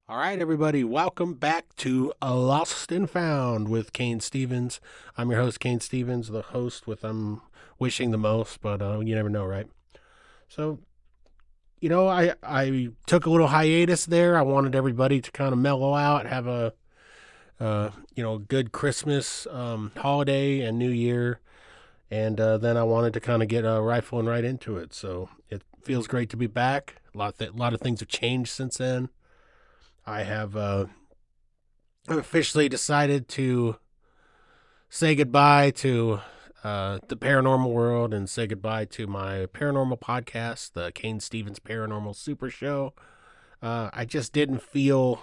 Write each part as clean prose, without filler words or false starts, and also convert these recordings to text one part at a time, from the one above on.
All right, everybody, welcome back to Lost and Found with Cain Stevens. I'm your host, Cain Stevens, the host with I'm wishing the most, but you never know, right? So, I took a little hiatus there. I wanted everybody to kind of mellow out, have a good Christmas holiday and New Year, and then I wanted to kind of get rifling right into it. So it feels great to be back. A lot of things have changed since then. I have officially decided to say goodbye to the paranormal world and say goodbye to my paranormal podcast, the Cain Stevens Paranormal Super Show. I just didn't feel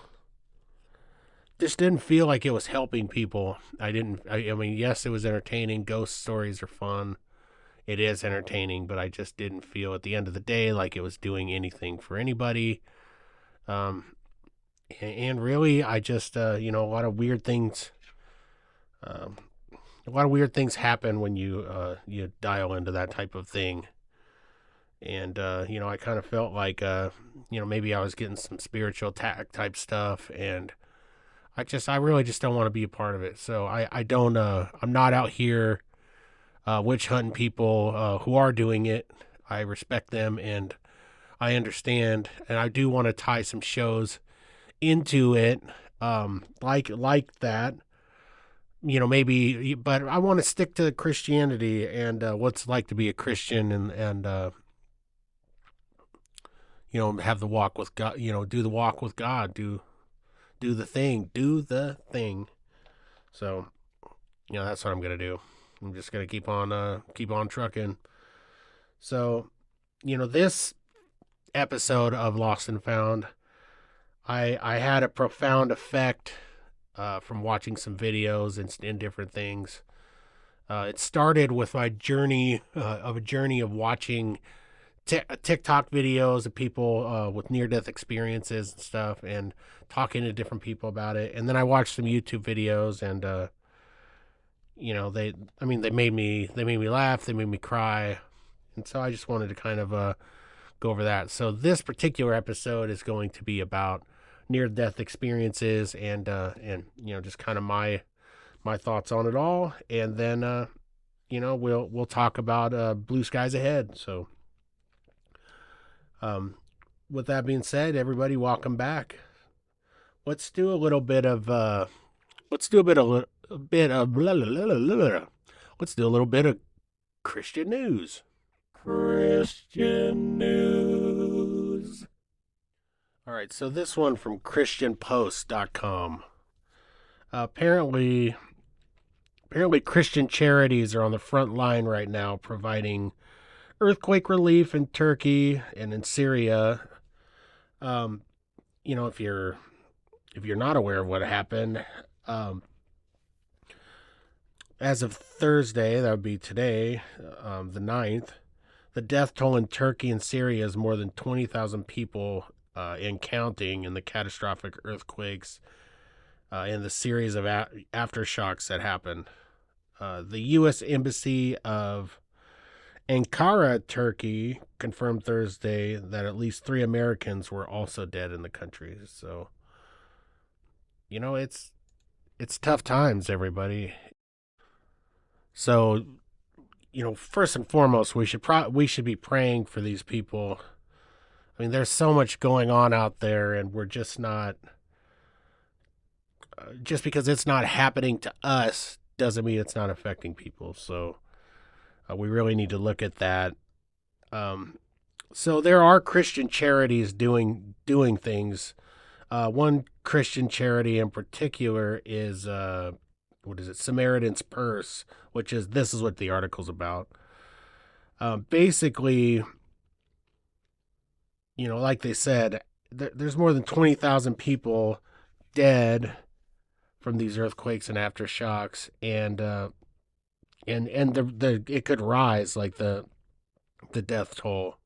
like it was helping people. I mean, yes, it was entertaining. Ghost stories are fun. It is entertaining, but I just didn't feel at the end of the day like it was doing anything for anybody. Um, and really, I just, a lot of weird things. Um, a lot of weird things happen when you dial into that type of thing, and I kind of felt like maybe I was getting some spiritual attack type stuff, and I really just don't want to be a part of it. So I don't I'm not out here witch hunting people who are doing it. I respect them and I understand, and I do want to tie some shows into it, like that. Maybe, but I want to stick to Christianity and what's like to be a Christian, and have the walk with God. Do the walk with God. Do the thing. Do the thing. So, that's what I'm gonna do. I'm just gonna keep on trucking. So, this episode of Lost and Found, I had a profound effect from watching some videos and different things. It started with my journey of watching TikTok videos of people with near death experiences and stuff, and talking to different people about it. And then I watched some YouTube videos, and they made me laugh, they made me cry, and so I just wanted to kind of go over that. So this particular episode is going to be about near death experiences and just kind of my thoughts on it all, and then we'll talk about blue skies ahead. So with that being said, everybody, welcome back. Let's do a little bit of let's do a bit of blah, blah, blah, blah, blah. Let's do a little bit of Christian news. Christian news. All right, so this one from christianpost.com. Apparently Christian charities are on the front line right now providing earthquake relief in Turkey and in Syria. If you're not aware of what happened, as of Thursday, that would be today, the 9th, the death toll in Turkey and Syria is more than 20,000 people and counting in the catastrophic earthquakes and the series of aftershocks that happened. The U.S. Embassy of Ankara, Turkey, confirmed Thursday that at least 3 Americans were also dead in the country. So, it's tough times, everybody. So, first and foremost, we should be praying for these people. I mean, there's so much going on out there, and we're just not. Just because it's not happening to us doesn't mean it's not affecting people. So we really need to look at that. So there are Christian charities doing things. One Christian charity in particular is what is it? Samaritan's Purse, which is this is what the article's about. Basically, like they said, there's more than 20,000 people dead from these earthquakes and aftershocks, and the it could rise like the death toll.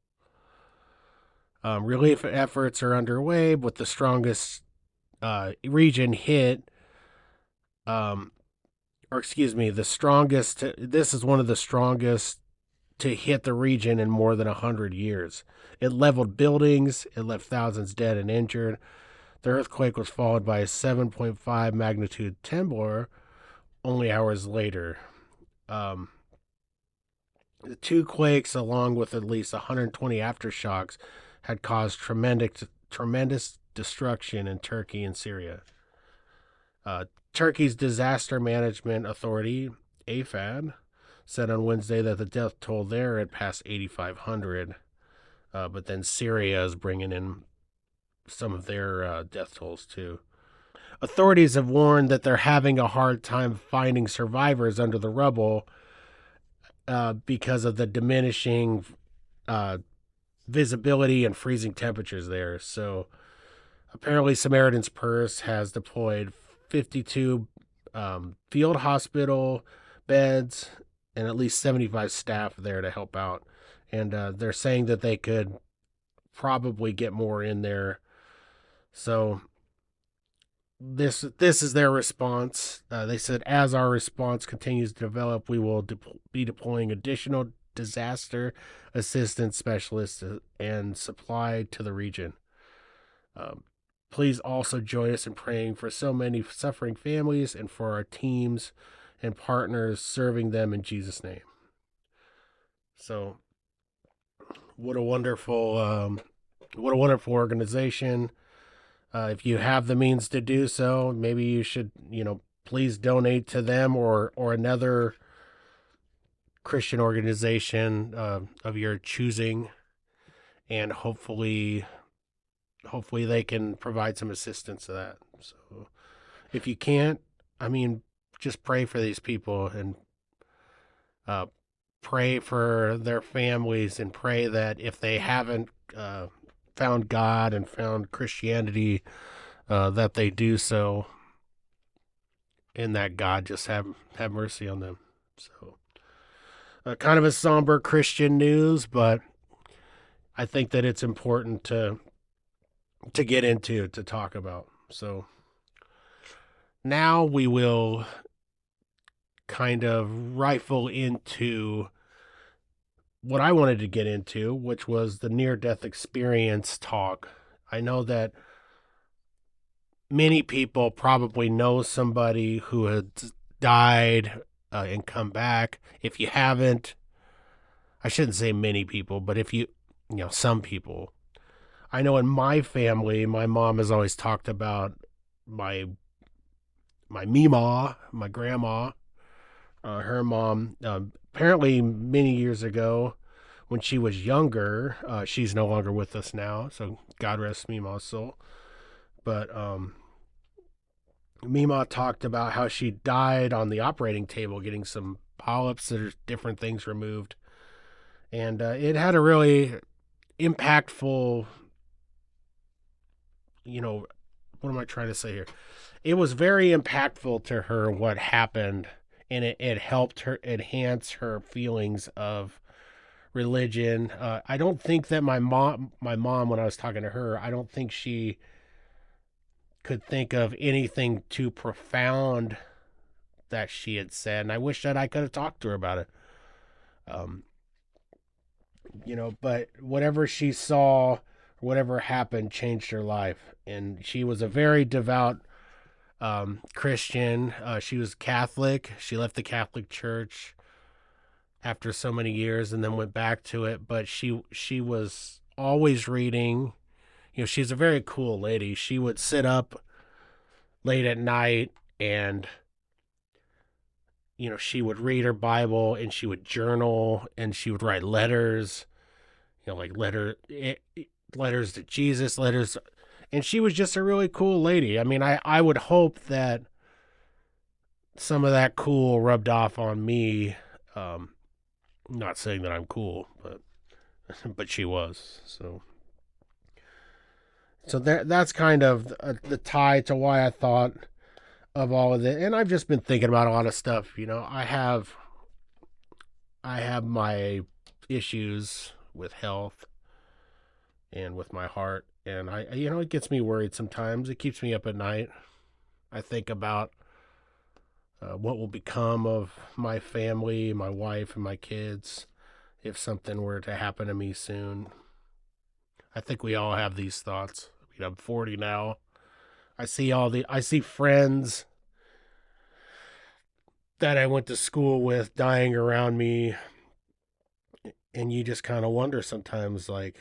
Relief efforts are underway, with the strongest region hit. Or excuse me, the strongest. This is one of the strongest to hit the region in more than 100 years. It leveled buildings. It left thousands dead and injured. The earthquake was followed by a 7.5 magnitude tremor only hours later. Um, the two quakes, along with at least 120 aftershocks, had caused tremendous destruction in Turkey and Syria. Uh, Turkey's Disaster Management Authority, AFAD, said on Wednesday that the death toll there had passed 8,500. But then Syria is bringing in some of their death tolls too. Authorities have warned that they're having a hard time finding survivors under the rubble because of the diminishing uh, visibility and freezing temperatures there. So apparently, Samaritan's Purse has deployed 52 field hospital beds and at least 75 staff there to help out. And they're saying that they could probably get more in there. So this is their response. They said, as our response continues to develop, we will be deploying additional disaster assistance specialists and supply to the region. Please also join us in praying for so many suffering families and for our teams and partners serving them in Jesus' name. So, what a wonderful organization. If you have the means to do so, maybe you should, please donate to them or another Christian organization of your choosing, and hopefully they can provide some assistance to that. So if you can't, just pray for these people and pray for their families, and pray that if they haven't found God and found Christianity, that they do so, and that God just have mercy on them. So kind of a somber Christian news, but I think that it's important to get into, to talk about. So now we will kind of rifle into what I wanted to get into, which was the near-death experience talk. I know that many people probably know somebody who has died and come back. If you haven't, I shouldn't say many people, but if some people. I know in my family, my mom has always talked about my Mima, my grandma, her mom. Apparently, many years ago, when she was younger, she's no longer with us now, so God rest Mima's soul. But Mima talked about how she died on the operating table getting some polyps or different things removed. And it had a really impactful, what am I trying to say here? It was very impactful to her what happened, and it helped her enhance her feelings of religion. I don't think that my mom, when I was talking to her, I don't think she could think of anything too profound that she had said, and I wish that I could have talked to her about it. But whatever she saw, whatever happened, changed her life, and she was a very devout Christian. She was Catholic. She left the Catholic Church after so many years and then went back to it, but she was always reading. She's a very cool lady. She would sit up late at night and she would read her Bible, and she would journal, and she would write letters, like letters to Jesus, letters. And she was just a really cool lady. I would hope that some of that cool rubbed off on me. Not saying that I'm cool, but she was. So that's kind of the tie to why I thought of all of it. And I've just been thinking about a lot of stuff. I have my issues with health and with my heart, and it gets me worried sometimes. It keeps me up at night. I think about what will become of my family, my wife, and my kids if something were to happen to me soon. I think we all have these thoughts. I'm 40 now. I see friends that I went to school with dying around me, and you just kind of wonder sometimes, like,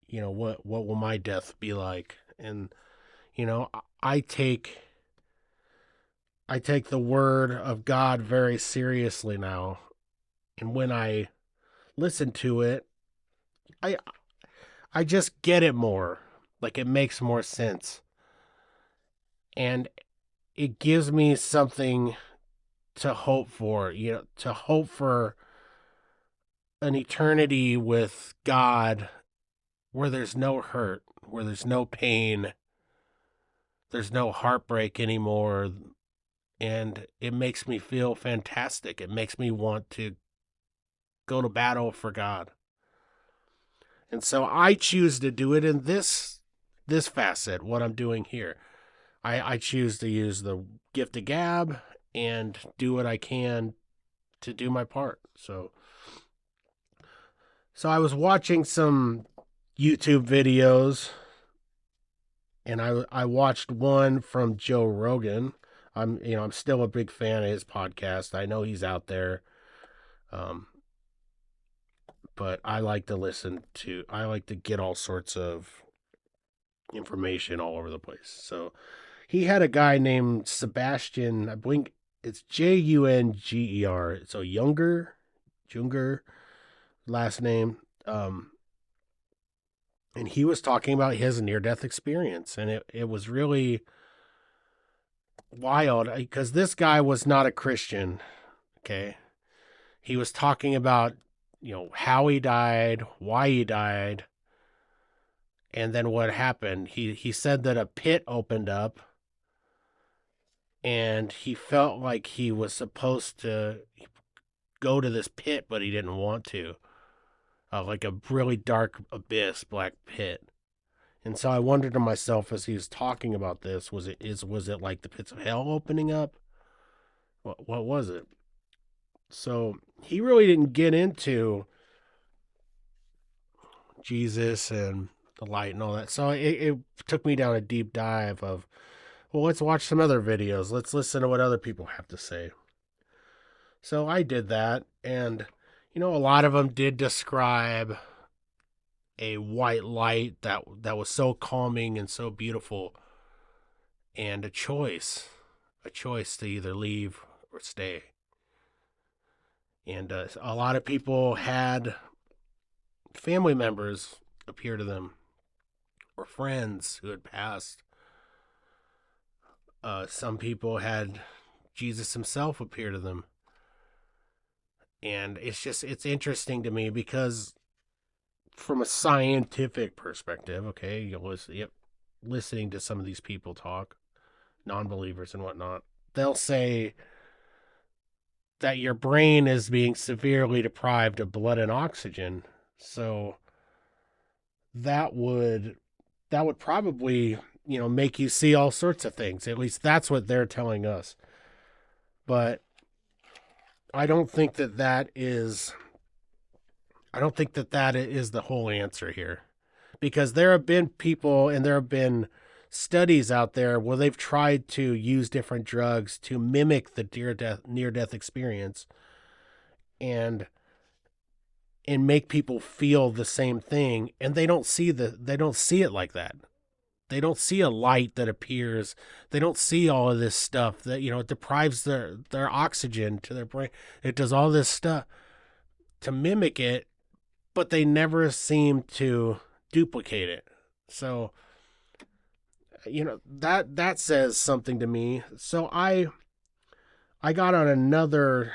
what will my death be like? And you know, I take the word of God very seriously now, and when I listen to it, I I just get it more. Like, it makes more sense, and it gives me something to hope for. To hope for an eternity with God where there's no hurt, where there's no pain, there's no heartbreak anymore. And it makes me feel fantastic. It makes me want to go to battle for God. And so I choose to do it in this facet, what I'm doing here. I choose to use the gift of gab and do what I can to do my part. So I was watching some YouTube videos, and I watched one from Joe Rogan. I'm still a big fan of his podcast. I know he's out there, um, but I like to get all sorts of information all over the place. So he had a guy named Sebastian. I believe it's Junger. So Junger last name. And he was talking about his near death experience, and it was really wild because this guy was not a Christian. Okay, he was talking about how he died, why he died, and then what happened. He said that a pit opened up, and he felt like he was supposed to go to this pit, but he didn't want to. Like a really dark abyss, black pit. And so I wondered to myself as he was talking about this, was it like the pits of hell opening up? What was it? So he really didn't get into Jesus and the light and all that. So it took me down a deep dive of, well, let's watch some other videos. Let's listen to what other people have to say. So I did that, and a lot of them did describe a white light that was so calming and so beautiful, and a choice to either leave or stay. And a lot of people had family members appear to them, or friends who had passed. Some people had Jesus himself appear to them. And it's interesting to me because from a scientific perspective, okay, listening to some of these people talk, non-believers and whatnot, they'll say that your brain is being severely deprived of blood and oxygen. So that would probably, make you see all sorts of things. At least that's what they're telling us. But I don't think that is the whole answer here. Because there have been people and there have been studies out there where they've tried to use different drugs to mimic the near death experience and make people feel the same thing, and they don't see it like that. They don't see a light that appears. They don't see all of this stuff that it deprives their oxygen to their brain. It does all this stuff to mimic it, but they never seem to duplicate it. So that says something to me. So I got on another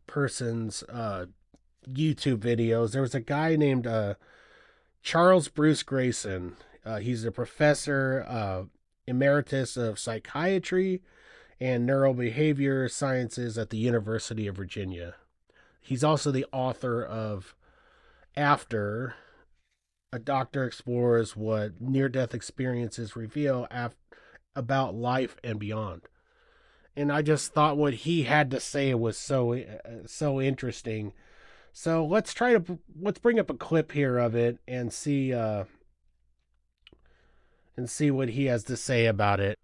person's YouTube videos. There was a guy named Charles Bruce Grayson. He's a professor emeritus of psychiatry and neurobehavior sciences at the University of Virginia. He's also the author of After, a doctor explores what near-death experiences reveal about life and beyond. And I just thought what he had to say was so interesting. So let's bring up a clip here of it and see and see what he has to say about it.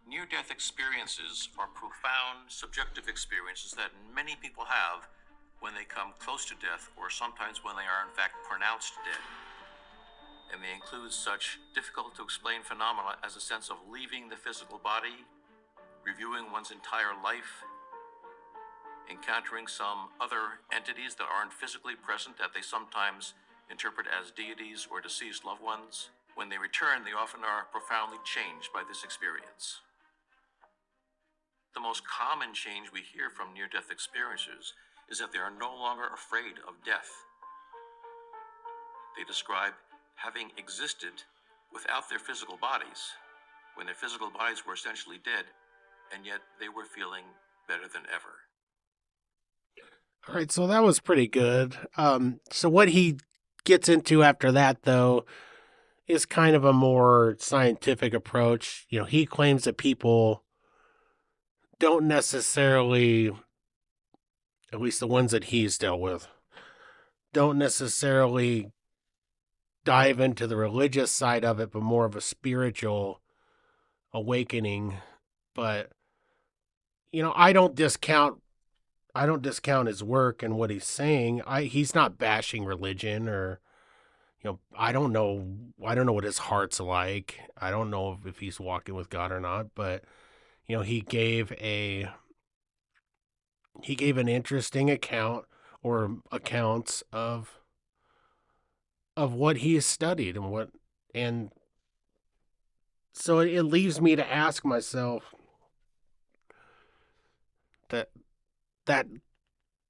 Near-death experiences are profound, subjective experiences that many people have when they come close to death, or sometimes when they are in fact pronounced dead. And they include such difficult-to-explain phenomena as a sense of leaving the physical body, reviewing one's entire life, encountering some other entities that aren't physically present that they sometimes interpret as deities or deceased loved ones. When they return, they often are profoundly changed by this experience. The most common change we hear from near-death experiencers is that they are no longer afraid of death. They describe having existed without their physical bodies, when their physical bodies were essentially dead, and yet they were feeling better than ever. All right, so that was pretty good. So what he gets into after that, though, is kind of a more scientific approach. He claims that people don't necessarily, at least the ones that he's dealt with, don't necessarily dive into the religious side of it, but more of a spiritual awakening. But I don't discount his work and what he's saying. He's not bashing religion, or I don't know what his heart's like. I don't know if he's walking with God or not, but he gave an interesting account, or accounts of what he has studied, and so it leaves me to ask myself that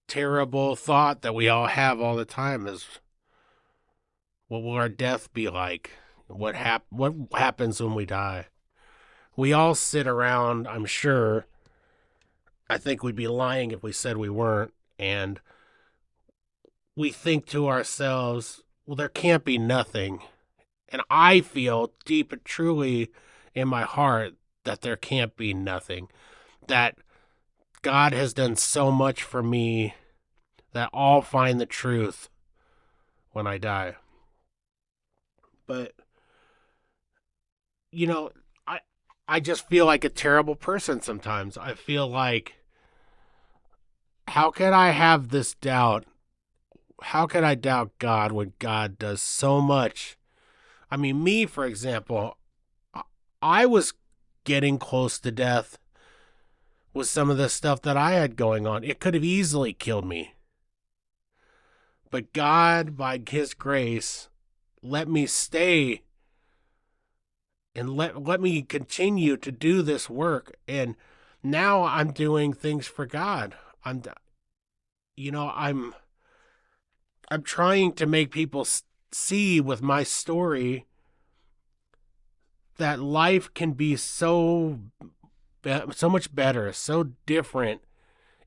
terrible thought that we all have all the time is, what will our death be like? What happens when we die? We all sit around, I'm sure. I think we'd be lying if we said we weren't. And we think to ourselves, well, there can't be nothing. And I feel deep and truly in my heart that there can't be nothing. That God has done so much for me that I'll find the truth when I die. But, I just feel like a terrible person sometimes. I feel like, how could I have this doubt? How could I doubt God when God does so much? I mean, me, for example, I was getting close to death with some of the stuff that I had going on. It could have easily killed me. But God, by his grace, let me stay and let me continue to do this work. And now I'm doing things for God. I'm trying to make people see with my story that life can be so much better, so different,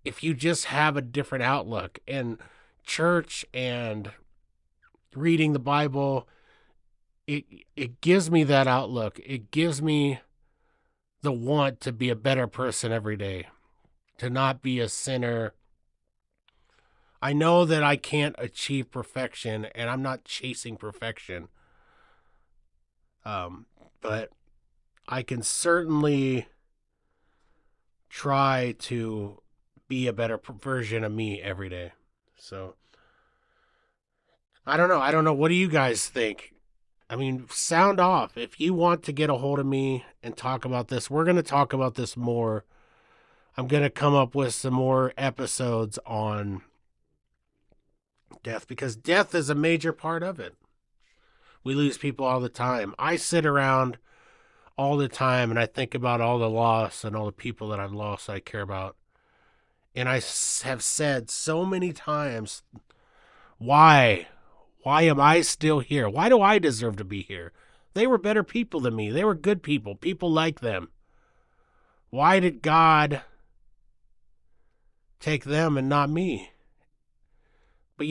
if you just have a different outlook. And church and reading the Bible, it gives me that outlook. It gives me the want to be a better person every day, to not be a sinner. I know that I can't achieve perfection, and I'm not chasing perfection. But I can certainly try to be a better version of me every day. So I don't know. What do you guys think? I mean, sound off. If you want to get a hold of me and talk about this, we're going to talk about this more. I'm going to come up with some more episodes on death, because death is a major part of it. We lose people all the time. I sit around all the time and I think about all the loss and all the people that I've lost I care about. And I have said so many times, why? Why am I still here? Why do I deserve to be here? They were better people than me. They were good people. People like them. Why did God take them and not me? But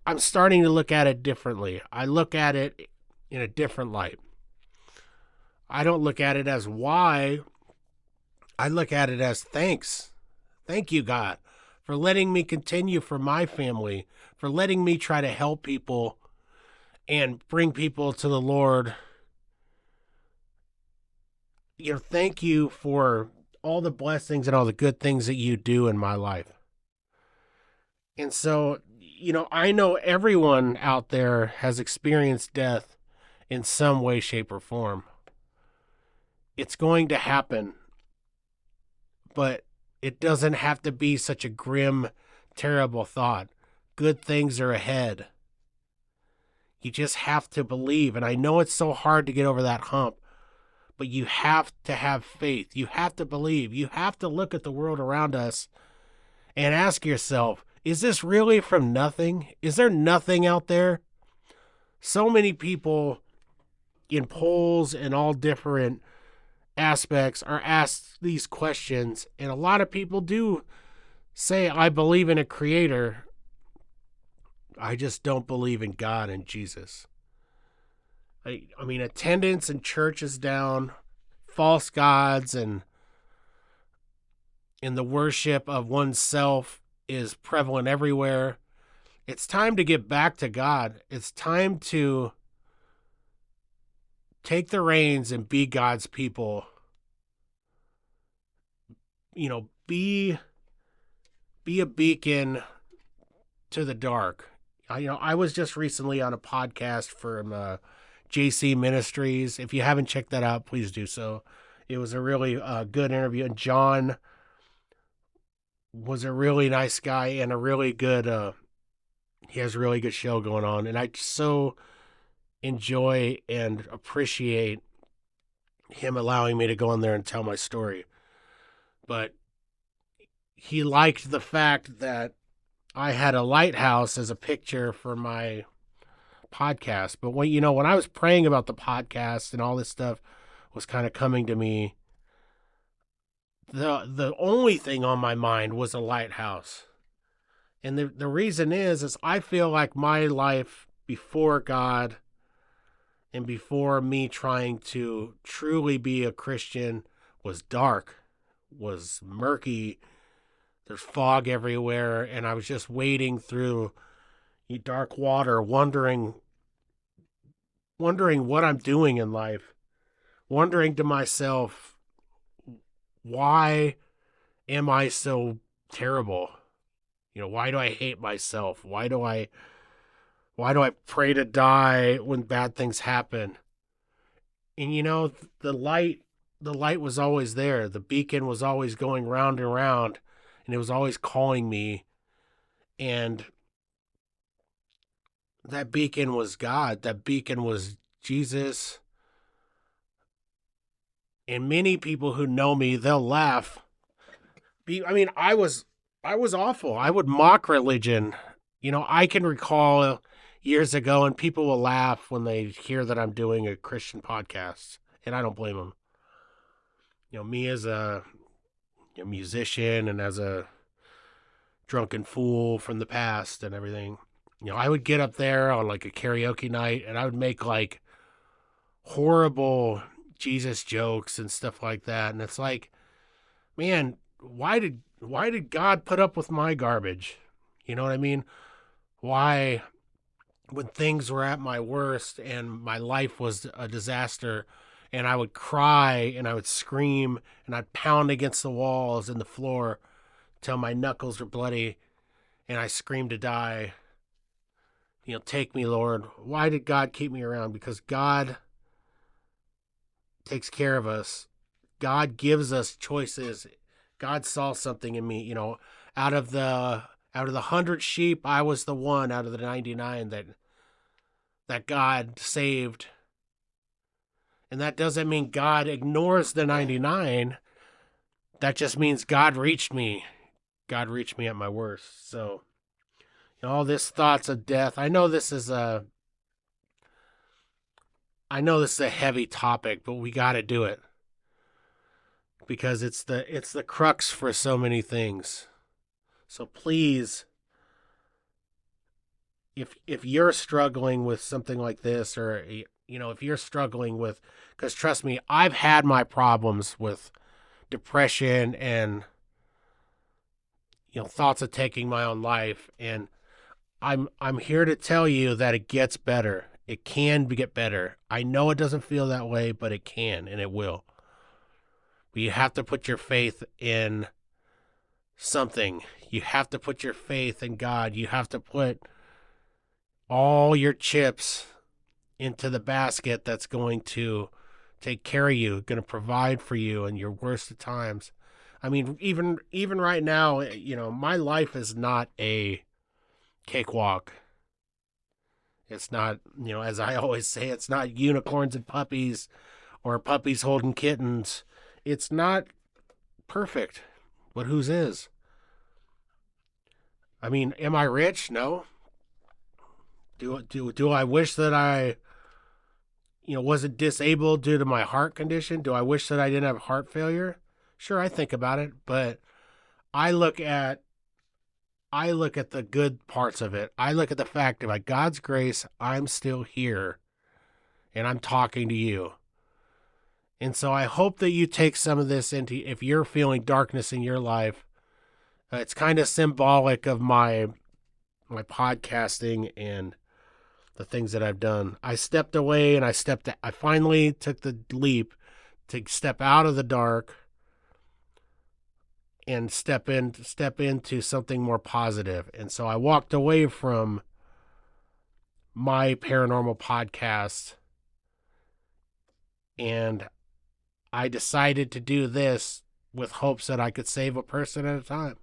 I'm starting to look at it differently. I look at it in a different light. I don't look at it as why. I look at it as thanks. Thank you, God, for letting me continue for my family, for letting me try to help people and bring people to the Lord. Thank you for all the blessings and all the good things that you do in my life. And so, I know everyone out there has experienced death in some way, shape, or form. It's going to happen, but it doesn't have to be such a grim, terrible thought. Good things are ahead. You just have to believe. And I know it's so hard to get over that hump, but you have to have faith. You have to believe. You have to look at the world around us and ask yourself, is this really from nothing? Is there nothing out there? So many people in polls and all different aspects are asked these questions, and a lot of people do say, I believe in a creator. I just don't believe in God and Jesus. I mean, attendance in church is down, false gods and the worship of oneself is prevalent everywhere. It's time to get back to God. It's time to take the reins and be God's people. Be a beacon to the dark. I was just recently on a podcast from JC Ministries. If you haven't checked that out, please do so. It was a really good interview, and John was a really nice guy and a really good he has a really good show going on, and I so enjoy and appreciate him allowing me to go on there and tell my story. But he liked the fact that I had a lighthouse as a picture for my podcast. But when I was praying about the podcast and all this stuff was kind of coming to me, the only thing on my mind was a lighthouse. And the reason is I feel like my life before God and before me trying to truly be a Christian was dark, was murky. There's fog everywhere, and I was just wading through dark water, wondering what I'm doing in life, wondering to myself, why am I so terrible? Why do I hate myself? Why do I pray to die when bad things happen? And the light was always there. The beacon was always going round and round, and it was always calling me. And that beacon was God. That beacon was Jesus. And many people who know me, they'll laugh. I was awful. I would mock religion. I can recall years ago, and people will laugh when they hear that I'm doing a Christian podcast, and I don't blame them. Me as a musician and as a drunken fool from the past and everything, I would get up there on like a karaoke night, and I would make like horrible Jesus jokes and stuff like that. And it's like, man, why did God put up with my garbage? You know what I mean? Why, when things were at my worst and my life was a disaster, and I would cry and I would scream and I'd pound against the walls and the floor till my knuckles were bloody, and I screamed to die, take me, Lord. Why did God keep me around? Because God takes care of us. God gives us choices. God saw something in me, out of the 100 sheep, I was the one out of the 99 that God saved. And that doesn't mean God ignores the 99. That just means God reached me. God reached me at my worst. So, all this thoughts of death. I know this is a heavy topic, but we got to do it because it's the crux for so many things. So please, if you're struggling with something like this, or if you're struggling with, because trust me, I've had my problems with depression and thoughts of taking my own life, and I'm here to tell you that it gets better. It can get better. I know it doesn't feel that way, but it can, and it will. But you have to put your faith in something. You have to put your faith in God. You have to put all your chips into the basket that's going to take care of you, going to provide for you in your worst of times. I mean, even right now, my life is not a cakewalk. It's not, as I always say, it's not unicorns and puppies or puppies holding kittens. It's not perfect, but whose is? I mean, am I rich? No. Do I wish that I, wasn't disabled due to my heart condition? Do I wish that I didn't have heart failure? Sure, I think about it, but I look at the good parts of it. I look at the fact that by God's grace, I'm still here and I'm talking to you. And so I hope that you take some of this into, if you're feeling darkness in your life, it's kind of symbolic of my podcasting and the things that I've done. I stepped away and I finally took the leap to step out of the dark and step into something more positive. And so I walked away from my paranormal podcast and I decided to do this with hopes that I could save a person at a time.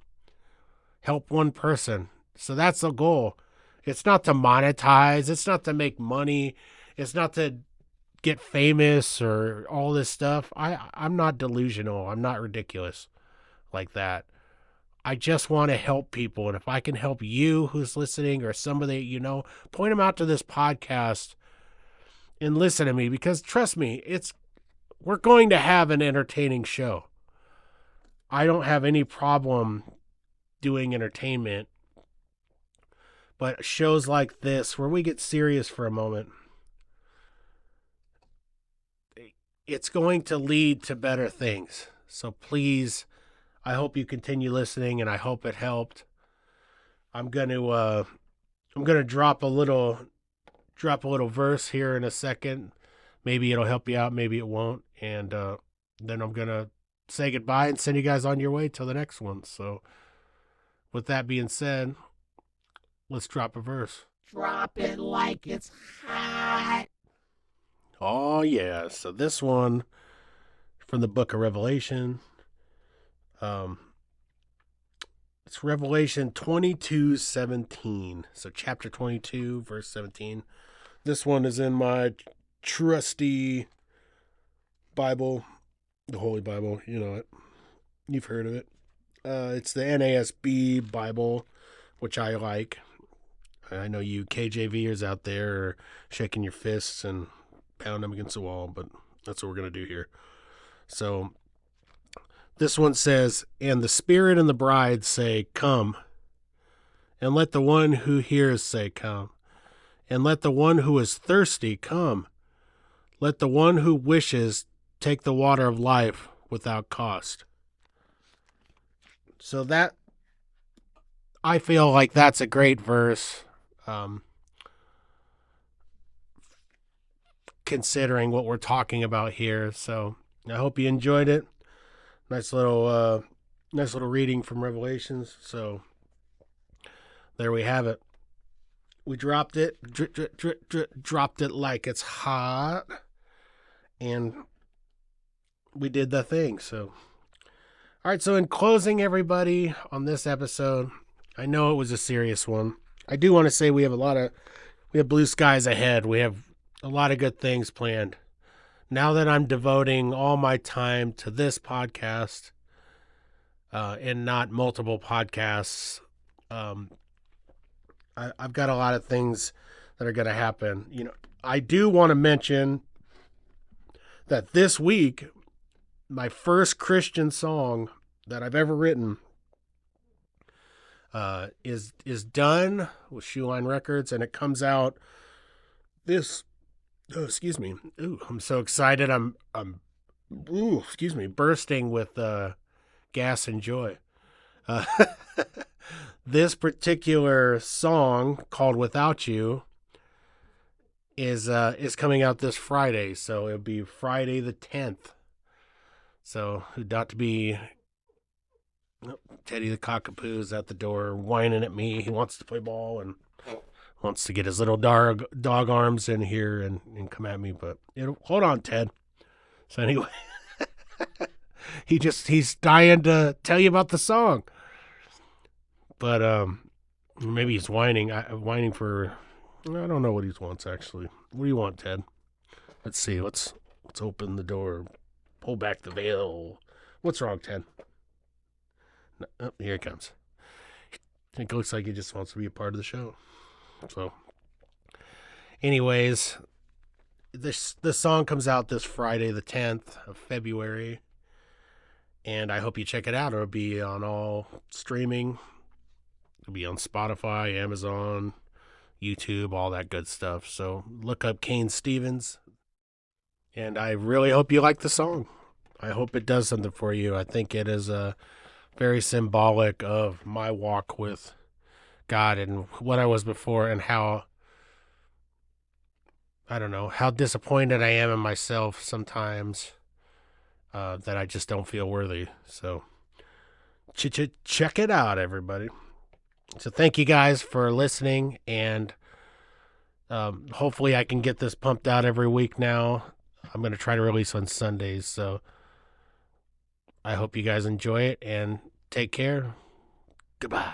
Help one person. So that's the goal. It's not to monetize. It's not to make money. It's not to get famous or all this stuff. I'm not delusional. I'm not ridiculous like that. I just want to help people. And if I can help you who's listening or somebody, point them out to this podcast and listen to me, because trust me, we're going to have an entertaining show. I don't have any problem doing entertainment, but shows like this where we get serious for a moment, it's going to lead to better things. So please, I hope you continue listening, and I hope it helped. I'm gonna drop a little verse here in a second. Maybe it'll help you out, maybe it won't, and then I'm gonna say goodbye and send you guys on your way till the next one. So, with that being said, let's drop a verse. Drop it like it's hot. Oh yeah, so this one from the book of Revelation. It's Revelation 22:17. So chapter 22, verse 17. This one is in my trusty Bible, the Holy Bible. You know it. You've heard of it. It's the NASB Bible, which I like. I know you KJVers out there are shaking your fists and pound them against the wall, but that's what we're going to do here. So this one says, "And the Spirit and the bride say, 'Come.' And let the one who hears say, 'Come.' And let the one who is thirsty come. Let the one who wishes take the water of life without cost." So that, I feel like that's a great verse, considering what we're talking about here. So I hope you enjoyed it. Nice little reading from Revelations. So there we have it. We dropped it, dropped it like it's hot, and we did the thing. So, all right. So in closing, everybody, on this episode, I know it was a serious one. I do want to say we have blue skies ahead. We have a lot of good things planned. Now that I'm devoting all my time to this podcast, and not multiple podcasts, I've got a lot of things that are going to happen. I do want to mention that this week, my first Christian song that I've ever written is done with Shoeline Records, and it comes out this. Oh, excuse me. Ooh, I'm so excited. I'm bursting with gas and joy. This particular song, called "Without You," is coming out this Friday, so it'll be Friday the 10th. So not to be Teddy the cockapoo's at the door whining at me. He wants to play ball and wants to get his little dog arms in here and come at me. But hold on, Ted. So anyway, he's dying to tell you about the song. But maybe he's whining for, I don't know what he wants actually. What do you want, Ted? Let's see. Let's open the door. Pull back the veil. What's wrong, Ted? No, oh, here it comes. It looks like he just wants to be a part of the show. So, anyways, this song comes out this Friday, the 10th of February, and I hope you check it out. It'll be on all streaming. It'll be on Spotify, Amazon, YouTube, all that good stuff. So look up Cain Stevens, and I really hope you like the song. I hope it does something for you. I think it is very symbolic of my walk with God and what I was before, and how, I don't know, how disappointed I am in myself sometimes, that I just don't feel worthy. So check it out, everybody. So thank you guys for listening, and hopefully I can get this pumped out every week now. I'm going to try to release on Sundays, so I hope you guys enjoy it, and take care. Goodbye.